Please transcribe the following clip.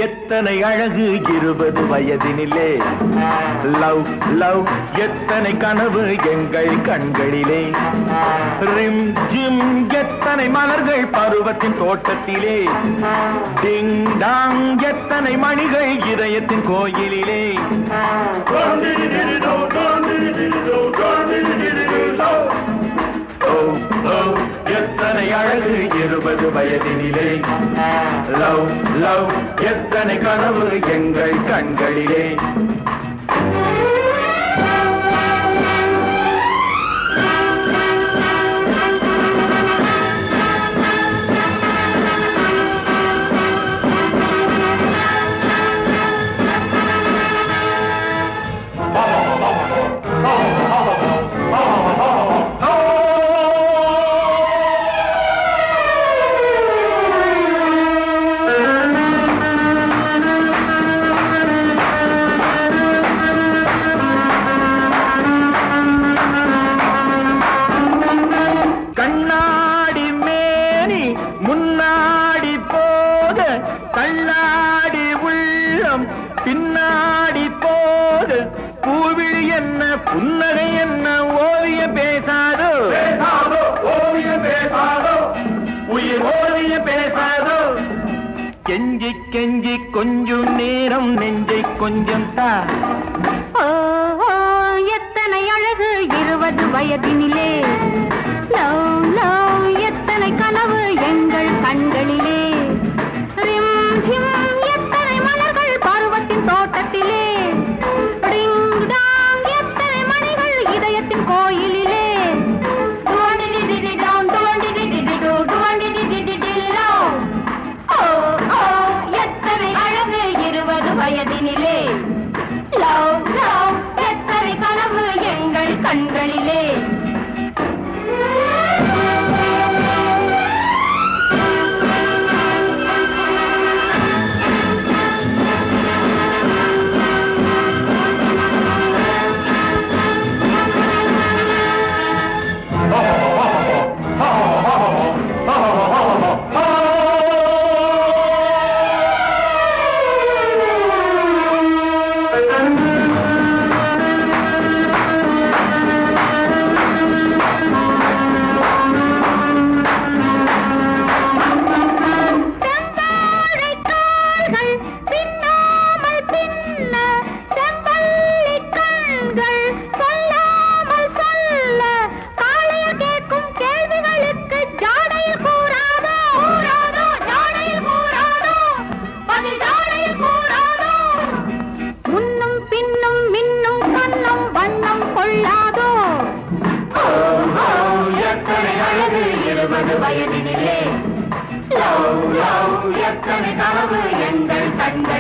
எத்தனை அழகு 20 வயதினிலே love love எத்தனை கனவு எங்கள் கண்களிலே ரிம் ஜிம் எத்தனை மலர்கள் பருவத்தின் தோட்டத்திலே டிங் டாங் எத்தனை மணிகள் இதயத்தின் கோயிலிலே எத்தனை அழகு 20 வயதினிலே லவ் லவ் எத்தனை கனவு எங்கள் கண்களிலே கண்ணாடி உள்ளம் பின்னாடி போது பூவிழி என்ன புன்னகை என்ன ஓவியம் பேசாதோ ஓவியம் பேசாதோ உயிர் ஓவியம் பேசாதோ கெஞ்சி கெஞ்சி கொஞ்சம் நேரம் நெஞ்சை கொஞ்சம் தா எத்தனை அழகு 20 வயதினிலே லவ் லவ் எத்தனை கனவு எங்கள் கண்களிலே எத்தனை மலர்கள் பருவத்தின் தோட்டத்திலே எத்தனை மணிகள் இதயத்தின் கோயிலிலே எத்தனை அழகு 20 வயதினிலே லவ் லவ் எத்தனை கனவு எங்கள் கண்களிலே வயதினிலே லவ் லவ் எத்தனை கனவு எங்கள் கண்கள்